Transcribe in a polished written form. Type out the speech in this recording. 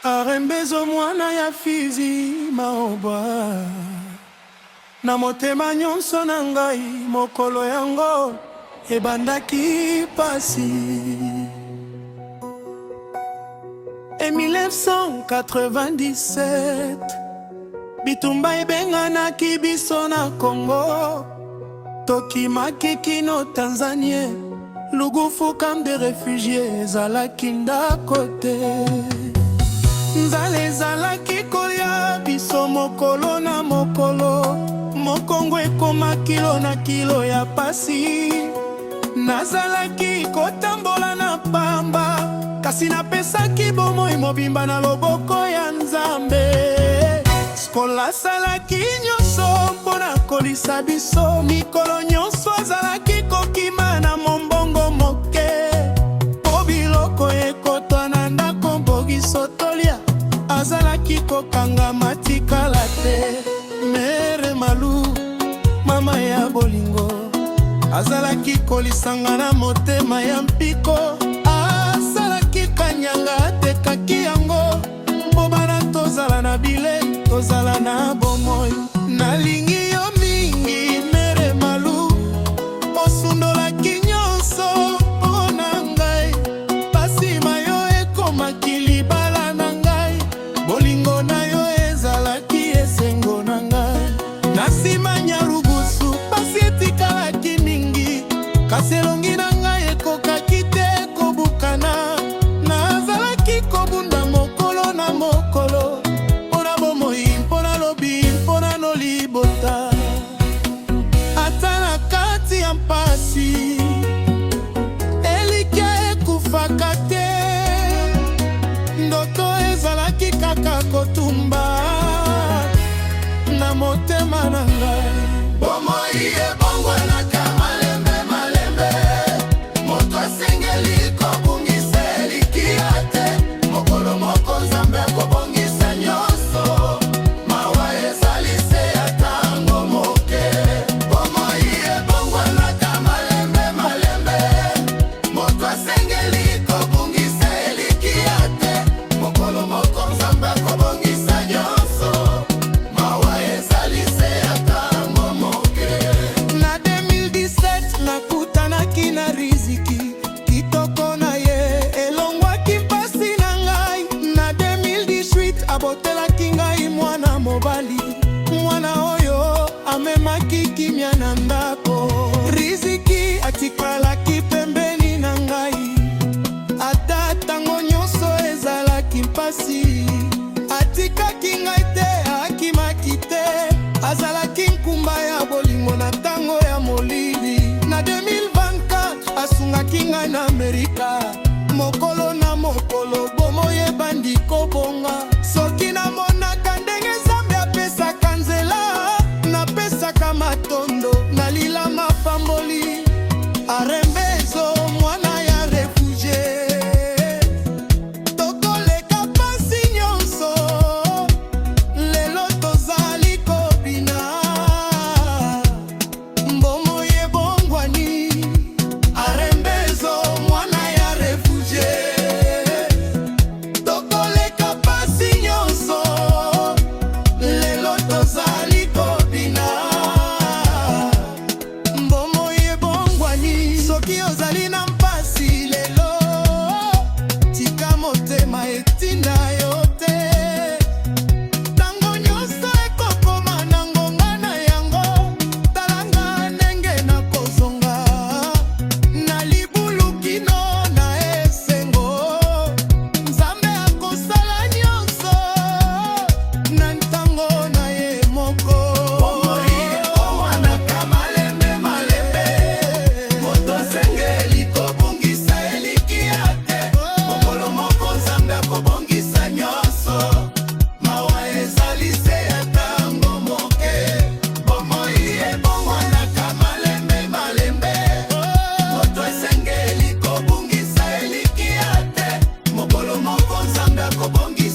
Arembezo mwana ya fizi maobwa na motema nyonso na ngai mokolo yango ebandaki pasi. En 1997 bitumba ebenganaki biso na Congo, tokimaki kino Tanzanie, lugufu camp de réfugiés ezalaki ndako te. Nzale ezalaki kolia biso mokolo na mokolo, mokongo ekoma kilo na kilo ya pasi. Nazalaki kotambola na pamba, kasi napesaki bomoi mobimba na loboko ya Nzambe. Skola salaki nyonso mpona kolisa biso, mikolo nyonso azalaki kokima na mombongo moke. Po biloko ekotwa na ndako mbogiso tolia, azalaki kokanga matikala te. Mere Malu, mama ya bolingo, azalaki kolisanga na motema ya mpiko. Azalaki kanyanga atekaki yango, mbobana tozala na bile, tozala na bomoi. Nalingi yo mingi Mere Malu, osundolaki nyonso mpona ngai. Pasi mayo ekomaki libala na ngai, bolingo na yo ezalaki esengo na ngai. Na nsima nyarugusu pasi etikalaki mingi, kasi elongi na ngai ekokaki te kobukana. Nazalaki kobunda mokolo na mokolo, mpona bomoi, mpona lobi, mpona nolibota. Ata na kati ya mpasi elikia ekufaka te, ndoto ezalaki kaka kotumba na motema na ngai. Bomoi ebongwanaka malembe malembe, moto asengeli kobungisa elikia te. Mokolo moko Nzambe akobongisa nyonso, mawa ezali se ya tango moke. Bomoi ebongwanaka malembe malembe, moto asengeli kobungisa elikia te. Mokolo moko Nzambe akobongisa nyonso, mawa ezali se ya tango moke. Na 2017 nakutanaki na riziki kitoko na ye, elongwaki mpasi na ngai. Na 2018 abotelaki ngai mwana mobali, mwana oyo amemaki kimia na ndako. Riziki atikalaki pembeni na ngai, ata tango nyonso ezalaki mpasi. Atikaki ngai te, akimaki te, azalaki nkumba ya bolingo na tango ya molili. Na 2024 asungaki ngai na Amerika, mokolo na mokolo bomoi ebandi kobonga. Soki namonaka ndenge Nzambe apesaka nzela, napesaka matondo, nalila mapamboli. Arembezo mwana ya refugie, tokoleka pasi nyonso, lelo tozali kobina. Mbomoi ebongwani, Arembezo mwana ya refugie, tokoleka pasi nyonso, lelo tozali kobina. Mbomoi ebongwani, soki ozali na mpasi lelo, tika motema etinda yo te. Tango nyonso ekokoma na ngonga na yango, talanga ndenge nakozonga na libulu kino na esengo. Nzambe akosala nyonso na ntango na ye moko. Bomoi ebongwanaka malembe malembe, moto asengeli kobungisa elikia te. Mokolo moko Nzambe akobongisa nyonso, mawa ezali se ya tango moke. Bomoi ebongwanaka malembe malembe, moto asengeli kobungisa elikia te. Mokolo moko Nzambe akobongisa